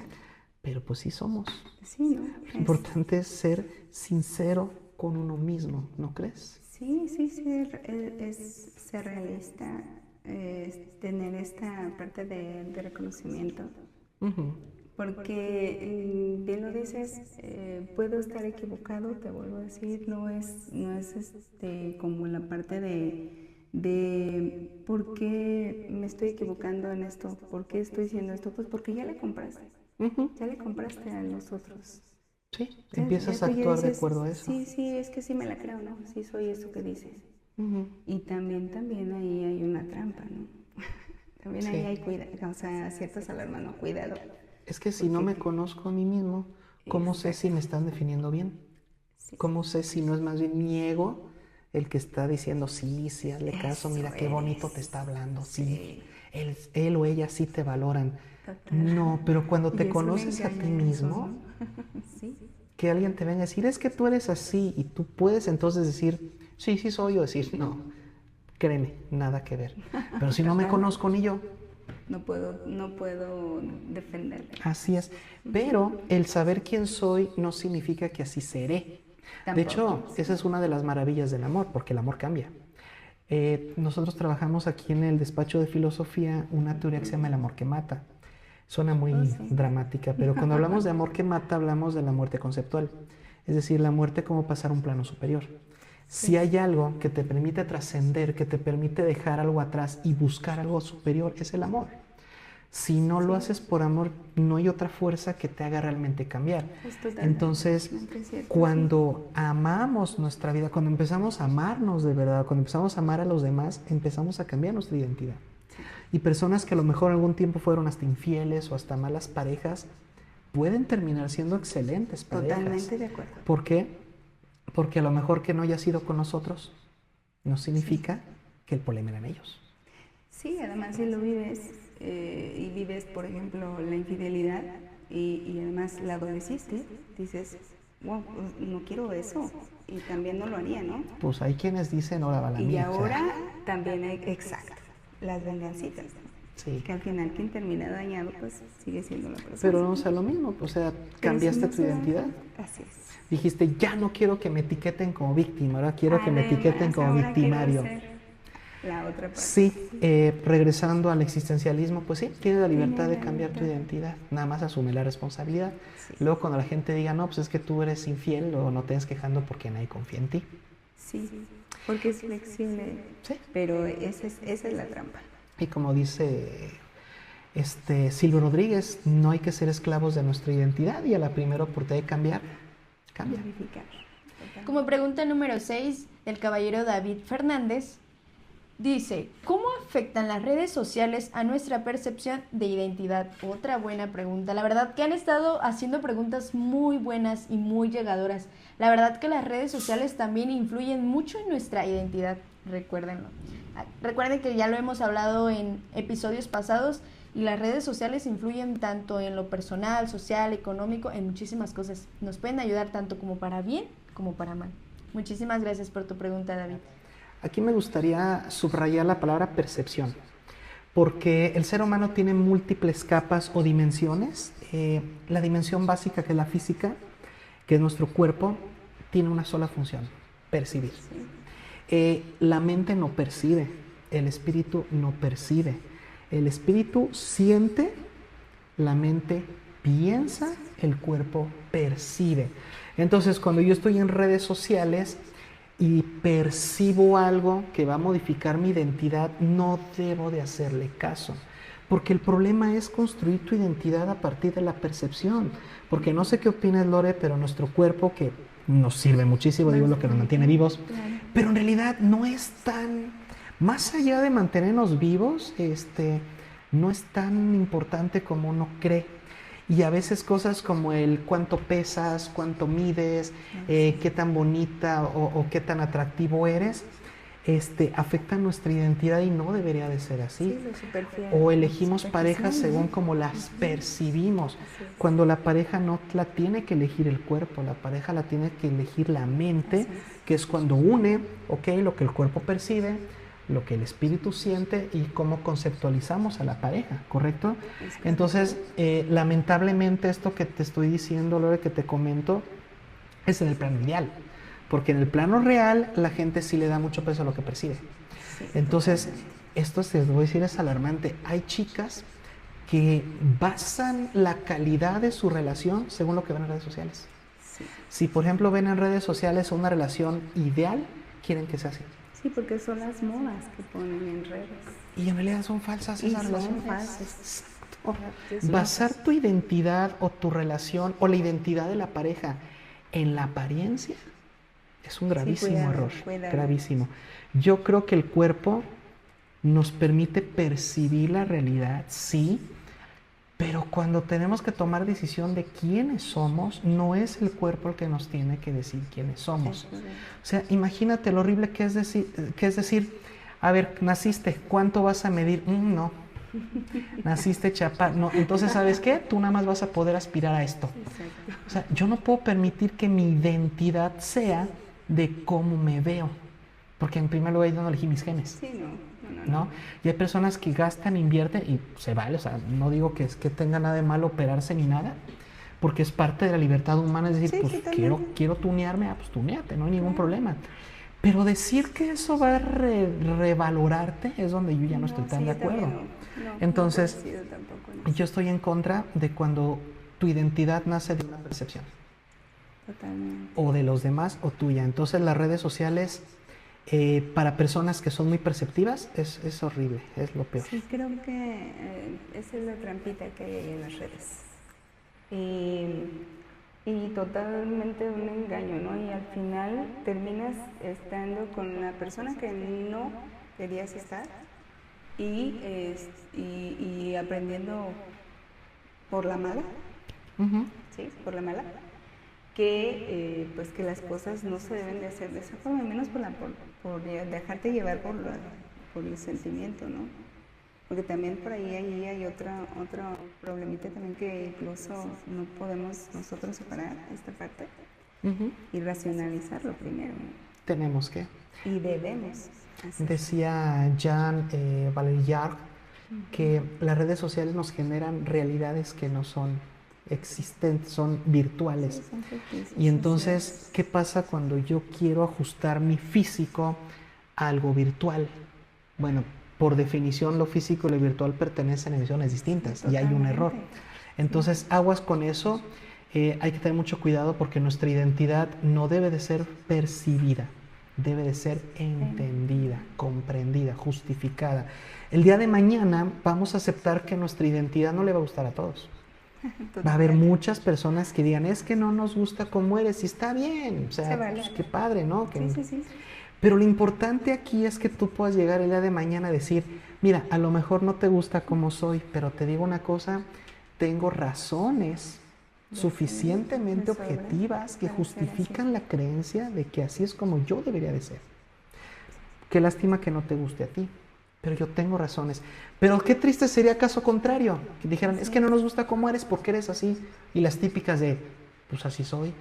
pero pues sí somos. Sí, ¿no? Lo importante es ser sincero con uno mismo, ¿no crees? Sí, es ser realista, es tener esta parte de reconocimiento. Porque bien lo dices, puedo estar equivocado, te vuelvo a decir, no es como la parte de por qué me estoy equivocando en esto, por qué estoy diciendo esto, pues porque ya le compraste, ya le compraste a los otros. Sí, empiezas a actuar de acuerdo a eso. Sí, es que sí me la creo, ¿no? Sí soy eso que dices. Y también ahí hay una trampa, ¿no? También ahí hay cuidado, o sea, ciertas alarmas, ¿no? Cuidado. Es que si no me conozco a mí mismo, ¿cómo sé si me están definiendo bien? ¿Cómo sé si no es más bien mi ego el que está diciendo, sí, hazle caso, mira qué bonito te está hablando, sí, él o ella sí te valoran? Total. No, pero cuando te conoces a ti mismo, que alguien te venga a decir, es que tú eres así, y tú puedes entonces decir, sí soy, o decir, no, créeme, nada que ver. Pero si no me conozco ni yo, no puedo defenderme. Así es, pero el saber quién soy no significa que así seré. De hecho, esa es una de las maravillas del amor, porque el amor cambia. Nosotros trabajamos aquí en el despacho de filosofía una teoría que se llama el amor que mata. Suena muy dramática, pero cuando hablamos de amor que mata, hablamos de la muerte conceptual. Es decir, la muerte como pasar a un plano superior. Si hay algo que te permite trascender, que te permite dejar algo atrás y buscar algo superior, es el amor. Si no lo haces por amor, no hay otra fuerza que te haga realmente cambiar. Entonces, cuando amamos nuestra vida, cuando empezamos a amarnos de verdad, cuando empezamos a amar a los demás, empezamos a cambiar nuestra identidad. Y personas que a lo mejor algún tiempo fueron hasta infieles o hasta malas parejas, pueden terminar siendo excelentes parejas. Totalmente de acuerdo. ¿Por qué? Porque a lo mejor que no haya sido con nosotros no significa que el problema eran ellos. Sí, además si lo vives y vives, por ejemplo, la infidelidad y además la adoleciste, dices, wow, pues, no quiero eso y también no lo haría, ¿no? Pues hay quienes dicen, ahora va la Y mía. ahora también hay, exacto, las vengancitas, Sí. que al final quien termina dañado, pues sigue siendo la persona. Pero no sea lo mismo, o sea, cambiaste tu identidad. Así es. Dijiste, ya no quiero que me etiqueten como víctima, ahora quiero que me Además, etiqueten como ahora victimario. quiero ser la otra parte. Sí, regresando al existencialismo, pues sí, tienes la libertad Tiene de la cambiar tu libertad. identidad, nada más asume la responsabilidad. Sí. Luego cuando la gente diga, no, pues es que tú eres infiel o no te estés quejando porque nadie confía en ti. Sí, porque es flexible, Sí. pero esa es la trampa. Y como dice Silvio Rodríguez, no hay que ser esclavos de nuestra identidad y a la primera oportunidad de cambiar, cambia. Modificar. Como pregunta número 6 del caballero David Fernández, dice, ¿cómo afectan las redes sociales a nuestra percepción de identidad? Otra buena pregunta. La verdad que han estado haciendo preguntas muy buenas y muy llegadoras. La verdad que las redes sociales también influyen mucho en nuestra identidad, recuérdenlo. Recuerden que ya lo hemos hablado en episodios pasados y las redes sociales influyen tanto en lo personal, social, económico, en muchísimas cosas. Nos pueden ayudar tanto como para bien como para mal. Muchísimas gracias por tu pregunta, David. Aquí me gustaría subrayar la palabra percepción, porque el ser humano tiene múltiples capas o dimensiones. La dimensión básica, que es la física, que es nuestro cuerpo, tiene una sola función, percibir. La mente no percibe, el espíritu no percibe. El espíritu siente, la mente piensa, el cuerpo percibe. Entonces, cuando yo estoy en redes sociales y percibo algo que va a modificar mi identidad, no debo de hacerle caso. Porque el problema es construir tu identidad a partir de la percepción. Porque no sé qué opinas, Lore, pero nuestro cuerpo, que nos sirve muchísimo, digo, lo que nos mantiene vivos, pero en realidad no es tan, más allá de mantenernos vivos, no es tan importante como uno cree. Y a veces cosas como el cuánto pesas, cuánto mides, qué tan bonita o qué tan atractivo eres, afectan nuestra identidad y no debería de ser así. Sí, lo superficial, O elegimos parejas superficial, según ¿no? como las percibimos, Así es. cuando la pareja no la tiene que elegir el cuerpo, la pareja la tiene que elegir la mente, Así es. que es cuando une, lo que el cuerpo percibe, lo que el espíritu siente y cómo conceptualizamos a la pareja, ¿correcto? Entonces, lamentablemente esto que te estoy diciendo, Lore, que te comento, es en el plano ideal, porque en el plano real la gente sí le da mucho peso a lo que percibe. Sí, Entonces, esto te voy a decir es alarmante. Hay chicas que basan la calidad de su relación según lo que ven en redes sociales. sí. Si, por ejemplo, ven en redes sociales una relación ideal, quieren que sea así. Sí, porque son las modas que ponen en redes. Y en realidad son falsas Y esas son relaciones. falsas. Exacto. Basar tu identidad o tu relación o la identidad de la pareja en la apariencia es un gravísimo cuidado, error. cuidado. Gravísimo. Yo creo que el cuerpo nos permite percibir la realidad, sí, pero cuando tenemos que tomar decisión de quiénes somos, no es el cuerpo el que nos tiene que decir quiénes somos. O sea, imagínate lo horrible que es decir, a ver, naciste, ¿cuánto vas a medir? No. Naciste chaparro. No, entonces, ¿sabes qué? Tú nada más vas a poder aspirar a esto. Exacto. O sea, yo no puedo permitir que mi identidad sea de cómo me veo, porque en primer lugar yo no elegí mis genes. Sí, ¿No? Y hay personas que gastan, invierten y se vale, o sea, no digo que tenga nada de malo operarse ni nada, porque es parte de la libertad humana, es decir, Sí, pues sí, también. quiero tunearme, pues tuneate, no hay ningún problema. Pero decir que eso va a revalorarte es donde yo ya no estoy tan sí, de yo también acuerdo. no Entonces, coincido tampoco en eso. yo estoy en contra de cuando tu identidad nace de una percepción, Totalmente. o de los demás o tuya. Entonces las redes sociales, para personas que son muy perceptivas, es horrible, es lo peor. Sí, creo que esa es la trampita que hay ahí en las redes. Y totalmente un engaño, ¿no? Y al final terminas estando con la persona que no querías estar y aprendiendo por la mala, Ujú. ¿sí? Por la mala, que pues que las cosas no se deben de hacer de esa forma, menos por dejarte llevar por el sentimiento, ¿no? Porque también por ahí hay otro problemita también que incluso no podemos nosotros separar esta parte y racionalizarlo primero, ¿no? Tenemos que. Y debemos hacer. Decía Jean Valjean que las redes sociales nos generan realidades que no son existentes, son virtuales. Sí, son ficticios, Y entonces, así es. ¿qué pasa cuando yo quiero ajustar mi físico a algo virtual? Bueno, por definición, lo físico y lo virtual pertenecen a dimensiones distintas y hay un error. Totalmente. Entonces, aguas con eso. Hay que tener mucho cuidado porque nuestra identidad no debe de ser percibida, debe de ser entendida, comprendida, justificada. El día de mañana vamos a aceptar que nuestra identidad no le va a gustar a todos. Va a haber Totalmente. muchas personas que digan, es que no nos gusta cómo eres, y está bien, o sea, Se vale. pues, qué padre, ¿no? Sí, sí, sí. Pero lo importante aquí es que tú puedas llegar el día de mañana a decir, mira, a lo mejor no te gusta cómo soy, pero te digo una cosa, tengo razones suficientemente de sobra objetivas que para ser justifican la creencia de que así es como yo debería de ser. Qué lástima que no te guste a ti, pero yo tengo razones. Pero qué triste sería caso contrario, que dijeran, es que no nos gusta cómo eres porque eres así. Y las típicas de, pues así soy,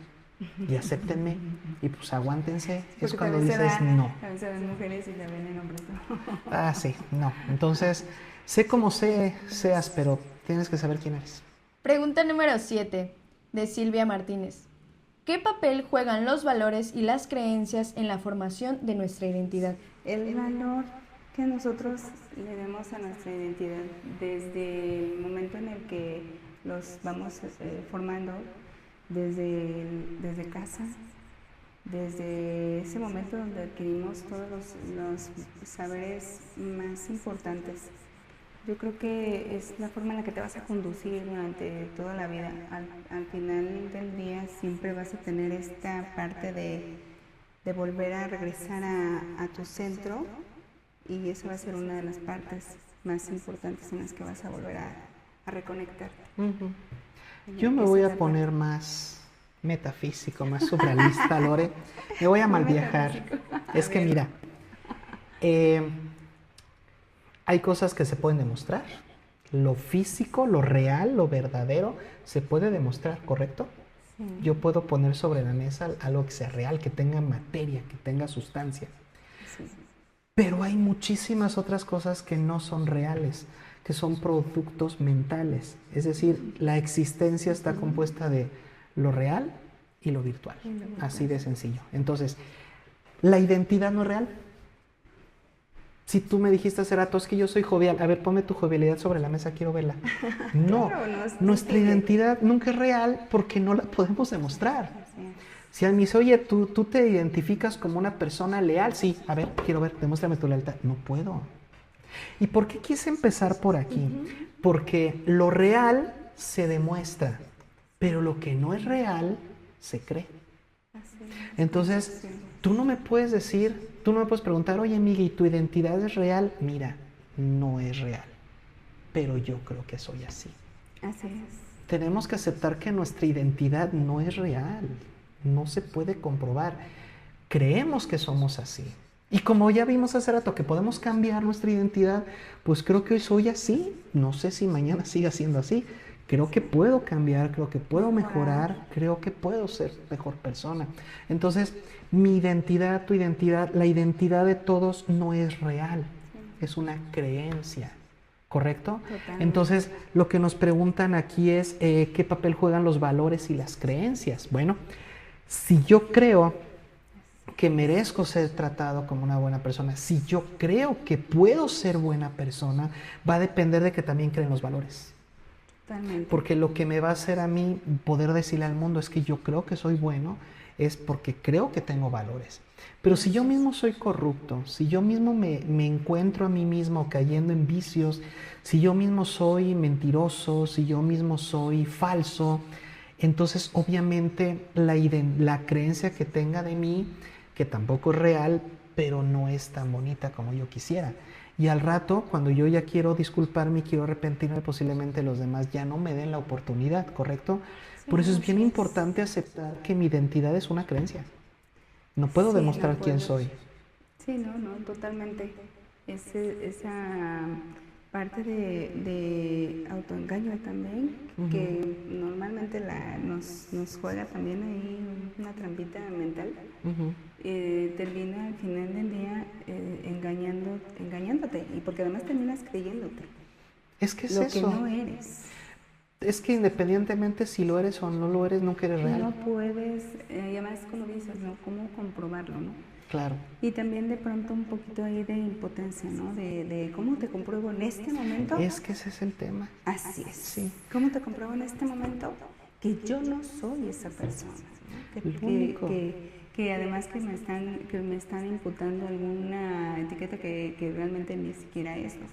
y acéptenme, y pues aguántense. Es Porque cuando también dices no. también se dan mujeres y también en hombres, ¿no? Ah, sí, no. Entonces, sé cómo seas, pero tienes que saber quién eres. Pregunta número 7, de Silvia Martínez. ¿Qué papel juegan los valores y las creencias en la formación de nuestra identidad? El valor que nosotros le demos a nuestra identidad desde el momento en el que los vamos formando, desde casa, desde ese momento donde adquirimos todos los saberes más importantes. Yo creo que es la forma en la que te vas a conducir durante toda la vida. Al final del día siempre vas a tener esta parte de volver a regresar a tu centro, y esa va a ser una de las partes más importantes en las que vas a volver a reconectar. Yo me voy a poner más metafísico, más surrealista, Lore. Me voy a malviajar. Es que mira, hay cosas que se pueden demostrar. Lo físico, lo real, lo verdadero, se puede demostrar, ¿correcto? Sí. Yo puedo poner sobre la mesa algo que sea real, que tenga materia, que tenga sustancia. Sí. Pero hay muchísimas otras cosas que no son reales, que son productos mentales. Es decir, la existencia está compuesta de lo real y lo virtual. Así de sencillo. Entonces, la identidad no es real. Si tú me dijiste hace rato, es que yo soy jovial, a ver, ponme tu jovialidad sobre la mesa, quiero verla. No, Claro, no es nuestra distingue. identidad nunca es real porque no la podemos demostrar. Así es. Si a mí dice, oye, ¿tú te identificas como una persona leal? Sí, a ver, quiero ver, demuéstrame tu lealtad. No puedo. ¿Y por qué quise empezar por aquí? Porque lo real se demuestra, pero lo que no es real se cree. Así es. Entonces, tú no me puedes decir, tú no me puedes preguntar, oye, Miguel, ¿y tu identidad es real? Mira, no es real, pero yo creo que soy así. Así es. Tenemos que aceptar que nuestra identidad no es real, no se puede comprobar. Creemos que somos así. Y como ya vimos hace rato que podemos cambiar nuestra identidad, pues creo que hoy soy así. No sé si mañana siga siendo así. Creo que puedo cambiar, creo que puedo mejorar, creo que puedo ser mejor persona. Entonces, mi identidad, tu identidad, la identidad de todos no es real, es una creencia. ¿Correcto? Totalmente. Entonces, lo que nos preguntan aquí es qué papel juegan los valores y las creencias. Bueno, si yo creo que merezco ser tratado como una buena persona, si yo creo que puedo ser buena persona, va a depender de que también creen los valores. Totalmente. Porque lo que me va a hacer a mí poder decirle al mundo es que yo creo que soy bueno, es porque creo que tengo valores. Pero si yo mismo soy corrupto, si yo mismo me encuentro a mí mismo cayendo en vicios, si yo mismo soy mentiroso, si yo mismo soy falso, entonces obviamente la creencia que tenga de mí, que tampoco es real, pero no es tan bonita como yo quisiera. Y al rato, cuando yo ya quiero disculparme y quiero arrepentirme, posiblemente los demás ya no me den la oportunidad, ¿correcto? Sí, Por eso es bien así es. importante aceptar que mi identidad es una creencia. No puedo Sí, demostrar no quién puedes. soy. Sí, no, totalmente. parte de autoengaño también, que normalmente nos juega también ahí una trampita mental. Termina al final del día engañándote, y porque además terminas creyéndote. Es que es lo eso. que no eres. Es que independientemente si lo eres o no lo eres, nunca eres real. No puedes, y además como dices, ¿no? ¿Cómo comprobarlo, no? Claro. Y también de pronto un poquito ahí de impotencia, ¿no? De cómo te compruebo en este momento. Es que ese es el tema. Así es. Sí. ¿Cómo te compruebo en este momento que yo no soy esa persona, ¿no? Que además que me están imputando alguna etiqueta que realmente ni siquiera es, ¿no?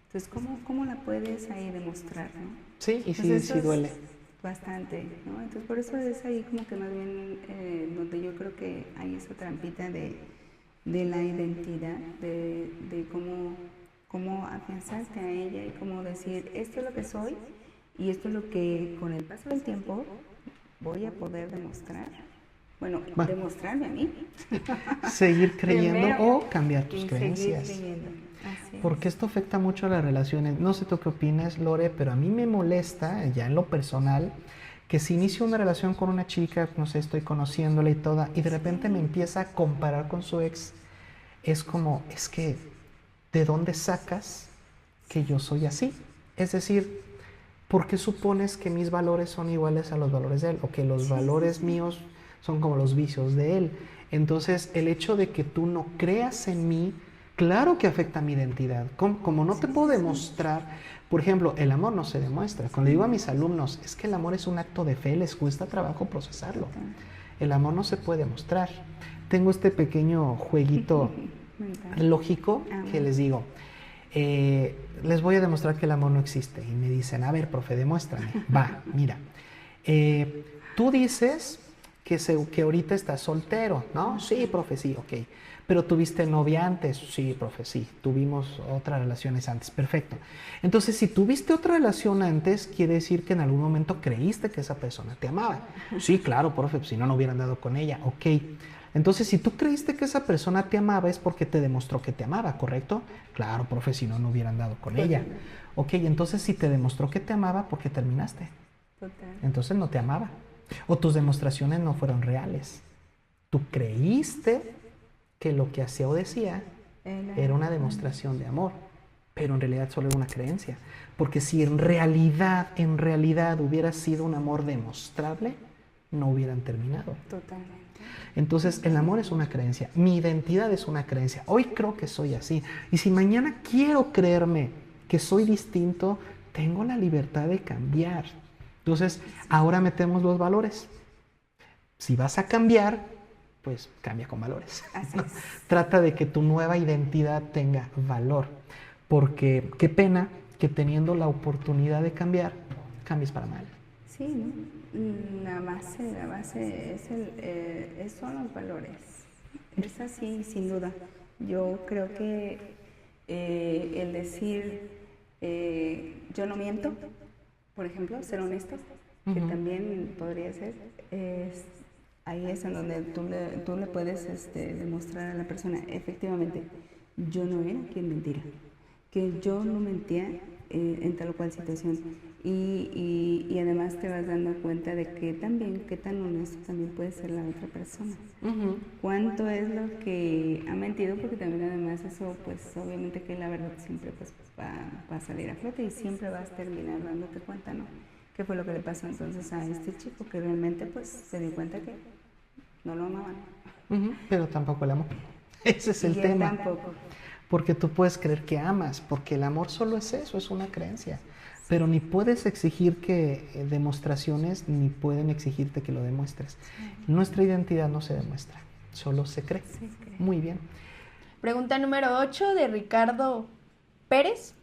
Entonces, ¿cómo la puedes ahí demostrar, no? Sí, y Entonces, sí duele. Bastante, ¿no? Entonces, por eso es ahí como que más bien donde yo creo que hay esa trampita de la identidad, de cómo afianzarte a ella y cómo decir, esto es lo que soy y esto es lo que con el paso del tiempo voy a poder demostrar. Bueno, demostrarme a mí. Seguir creyendo Primero, o cambiar tus y creencias. Seguir creyendo. Así es. Porque esto afecta mucho a las relaciones. No sé tú qué opinas, Lore, pero a mí me molesta, ya en lo personal, que si inicio una relación con una chica, no sé, estoy conociéndola y toda, y de repente me empieza a comparar con su ex, es como, es que, ¿de dónde sacas que yo soy así? Es decir, ¿por qué supones que mis valores son iguales a los valores de él? O que los valores míos son como los vicios de él. Entonces, el hecho de que tú no creas en mí, claro que afecta a mi identidad. Como no te puedo demostrar, por ejemplo, el amor no se demuestra. Cuando digo a mis alumnos, es que el amor es un acto de fe, les cuesta trabajo procesarlo. El amor no se puede demostrar. Tengo este pequeño jueguito lógico que les digo, les voy a demostrar que el amor no existe. Y me dicen, a ver, profe, demuéstrame. Va, mira, tú dices que ahorita estás soltero, ¿no? Sí, profe, sí, ok. Pero tuviste novia antes, sí, profe, sí. Tuvimos otras relaciones antes, perfecto. Entonces, si tuviste otra relación antes, quiere decir que en algún momento creíste que esa persona te amaba. Sí, claro, profe, si no, no hubieran dado con ella, ok. Entonces, si tú creíste que esa persona te amaba es porque te demostró que te amaba, ¿correcto? Claro, profe, si no, no hubieran dado con ella. Ok, entonces si te demostró que te amaba, ¿por qué terminaste? Total. Entonces no te amaba. O tus demostraciones no fueron reales. Tú creíste que lo que hacía o decía era una demostración de amor, pero en realidad solo era una creencia. Porque si en realidad hubiera sido un amor demostrable, no hubieran terminado. Totalmente. Entonces, el amor es una creencia, mi identidad es una creencia. Hoy creo que soy así. Y si mañana quiero creerme que soy distinto, tengo la libertad de cambiar. Entonces, ahora metemos los valores. Si vas a cambiar, pues cambia con valores. Así es. Trata de que tu nueva identidad tenga valor. Porque qué pena que teniendo la oportunidad de cambiar, cambies para mal. Sí, ¿no? La base son los valores. Es así, sin duda. Yo creo que el decir yo no miento, por ejemplo, ser honesto, que también podría ser, ahí es en donde tú le puedes demostrar a la persona, efectivamente, yo no era quien mentira, que yo no mentía en tal o cual situación. Y además te vas dando cuenta de que también, qué tan honesto también puede ser la otra persona. Cuánto es lo que ha mentido, porque también además eso, pues obviamente que la verdad siempre pues va a salir a flote y siempre vas a terminar dándote cuenta, ¿no? ¿Qué fue lo que le pasó entonces a este chico que realmente pues se dio cuenta que no lo amaban? Pero tampoco el amor. Ese es el tema. Tampoco. Porque tú puedes creer que amas, porque el amor solo es eso, es una creencia. Pero ni puedes exigir que demostraciones, ni pueden exigirte que lo demuestres. Nuestra identidad no se demuestra, solo se cree. Muy bien. Pregunta número 8 de Ricardo Pérez.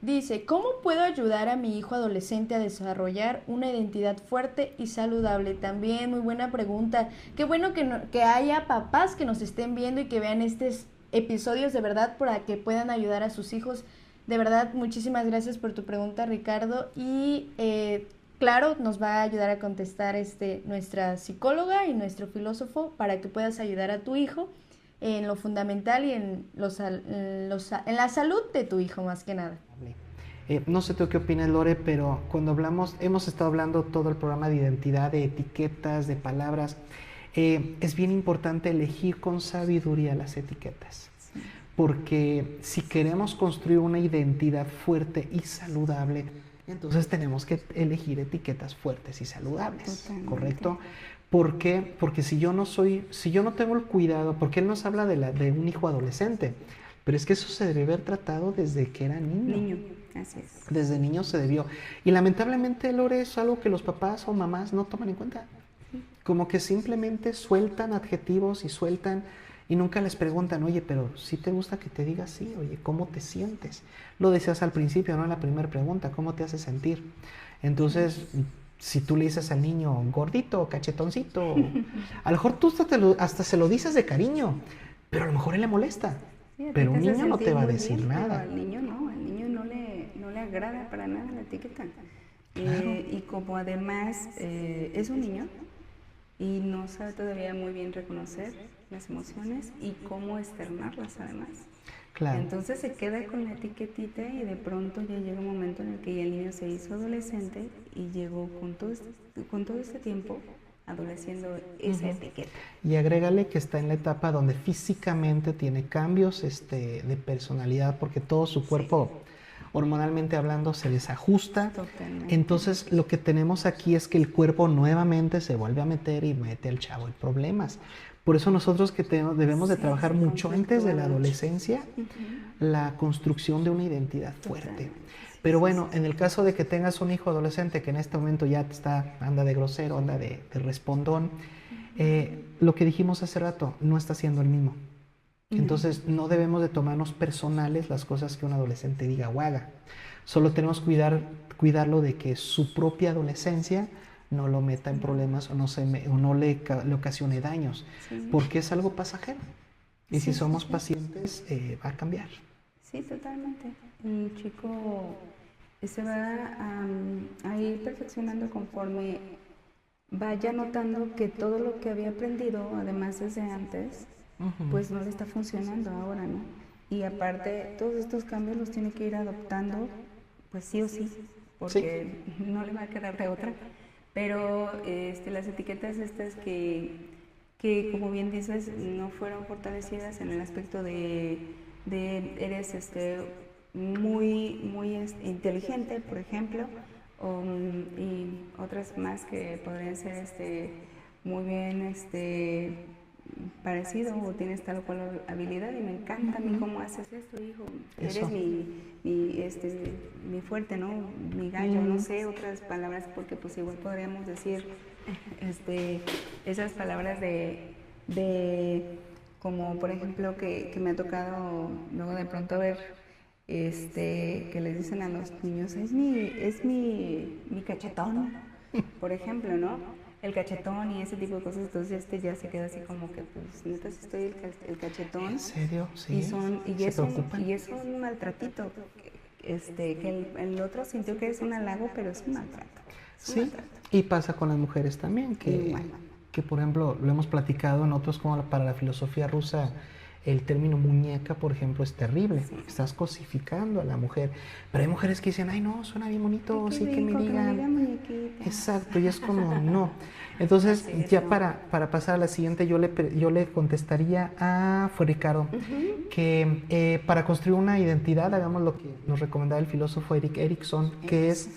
Dice, ¿cómo puedo ayudar a mi hijo adolescente a desarrollar una identidad fuerte y saludable? También muy buena pregunta. Qué bueno que haya papás que nos estén viendo y que vean estos episodios de verdad para que puedan ayudar a sus hijos. De verdad, muchísimas gracias por tu pregunta, Ricardo. Y claro, nos va a ayudar a contestar nuestra psicóloga y nuestro filósofo para que puedas ayudar a tu hijo en lo fundamental y en la salud de tu hijo más que nada. No sé tú qué opinas, Lore, pero cuando hemos estado hablando todo el programa de identidad, de etiquetas, de palabras. Es bien importante elegir con sabiduría las etiquetas, porque si queremos construir una identidad fuerte y saludable, entonces tenemos que elegir etiquetas fuertes y saludables, Totalmente. ¿correcto? ¿Por qué? Porque si yo no tengo el cuidado, porque él nos habla de un hijo adolescente, pero es que eso se debe haber tratado desde que era niño. Niño, así es. Desde niño se debió. Y lamentablemente, Lore, es algo que los papás o mamás no toman en cuenta. Como que simplemente sueltan adjetivos y nunca les preguntan, oye, pero si te gusta que te diga así, oye, ¿cómo te sientes? Lo decías al principio, ¿no? En la primera pregunta, ¿cómo te hace sentir? Entonces, si tú le dices al niño gordito, cachetoncito, a lo mejor tú hasta se lo dices de cariño, pero a lo mejor él le molesta. Sí, Pero un te hace niño no te sentir va a muy decir bien, pero nada. al niño no le agrada para nada la etiqueta. Claro. Y como además es un niño y no sabe todavía muy bien reconocer las emociones y cómo externarlas además. Claro. Entonces se queda con la etiquetita y de pronto ya llega un momento en el que ya el niño se hizo adolescente y llegó con todo este tiempo adoleciendo esa etiqueta. Y agrégale que está en la etapa donde físicamente tiene cambios de personalidad, porque todo su cuerpo, hormonalmente hablando, se desajusta. Totalmente. Entonces lo que tenemos aquí es que el cuerpo nuevamente se vuelve a meter y mete al chavo en problemas. Por eso nosotros que debemos de trabajar mucho antes de la adolescencia, la construcción de una identidad fuerte. Pero bueno, en el caso de que tengas un hijo adolescente que en este momento ya anda de grosero, anda de respondón, lo que dijimos hace rato, no está siendo el mismo. Entonces no debemos de tomarnos personales las cosas que un adolescente diga o haga. Solo tenemos que cuidarlo de que su propia adolescencia no lo meta en problemas o no le ocasione daños, porque es algo pasajero. Y si somos pacientes, va a cambiar. Sí, totalmente. El chico se va a ir perfeccionando conforme vaya notando que todo lo que había aprendido, además desde antes, pues no le está funcionando ahora, ¿no? Y aparte, todos estos cambios los tiene que ir adoptando, pues sí o sí, porque no le va a quedar de otra. Pero las etiquetas estas que, como bien dices, no fueron fortalecidas en el aspecto de eres muy inteligente, por ejemplo, y otras más que podrían ser muy bien parecido o tienes tal o cual habilidad y me encanta a mí cómo haces esto, hijo. Eso. Eres mi fuerte, ¿no? Mi gallo, no sé, otras palabras, porque pues igual podríamos decir esas palabras de como por ejemplo que me ha tocado luego de pronto ver que les dicen a los niños, es mi cachetón, por ejemplo, ¿no? El cachetón y ese tipo de cosas, entonces ya se queda así como que, pues, neta, si estoy el cachetón. ¿En serio? Sí. Y es un maltratito, que el otro sintió que es un halago, pero es un maltrato. Sí, y pasa con las mujeres también, que por ejemplo, lo hemos platicado en otros, como para la filosofía rusa, el término muñeca, por ejemplo, es terrible. Sí. Estás cosificando a la mujer. Pero hay mujeres que dicen, ay, no, suena bien bonito, sí que me digan. Exacto, y es como, no. Entonces, ya para pasar a la siguiente, yo le contestaría a Ricardo que para construir una identidad, hagamos lo que nos recomendaba el filósofo Erik Erikson, que es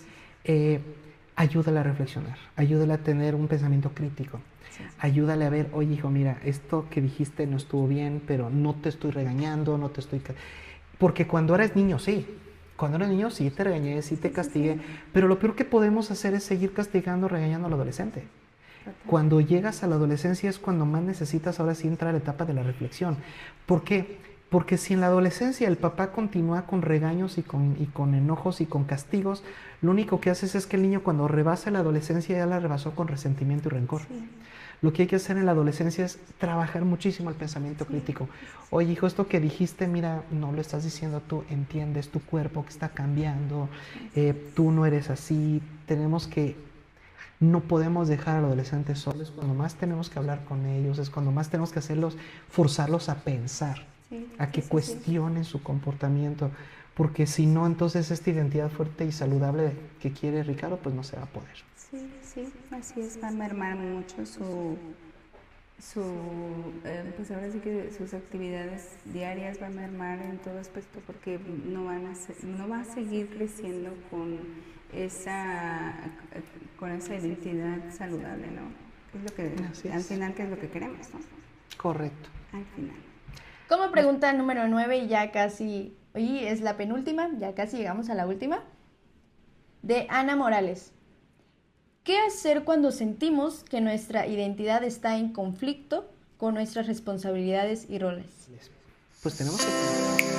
ayúdale a reflexionar, ayúdale a tener un pensamiento crítico. Ayúdale a ver, oye hijo, mira, esto que dijiste no estuvo bien, pero no te estoy regañando, no te estoy... Porque cuando eres niño, sí. Cuando eres niño, sí te regañé, sí te castigué. Pero lo peor que podemos hacer es seguir castigando, regañando al adolescente. Cuando llegas a la adolescencia es cuando más necesitas ahora sí entrar a la etapa de la reflexión. ¿Por qué? Porque si en la adolescencia el papá continúa con regaños y con enojos y con castigos, lo único que haces es que el niño cuando rebasa la adolescencia ya la rebasó con resentimiento y rencor. Sí. Lo que hay que hacer en la adolescencia es trabajar muchísimo el pensamiento crítico. Oye, hijo, esto que dijiste, mira, no lo estás diciendo tú, entiendes tu cuerpo que está cambiando, tú no eres así, tenemos que No podemos dejar al adolescente solo, es cuando más tenemos que hablar con ellos, es cuando más tenemos que forzarlos a pensar, a que cuestionen su comportamiento, porque si no, entonces esta identidad fuerte y saludable que quiere Ricardo, pues no se va a poder. Sí, sí, así es, va a mermar mucho pues ahora sí que sus actividades diarias va a mermar en todo aspecto porque no va a seguir creciendo con esa identidad saludable, ¿no? Que es lo que al final, ¿qué es lo que queremos, no? Correcto. Al final. Como pregunta número 9, y ya casi, hoy es la penúltima, ya casi llegamos a la última, de Ana Morales. ¿Qué hacer cuando sentimos que nuestra identidad está en conflicto con nuestras responsabilidades y roles? Pues tenemos que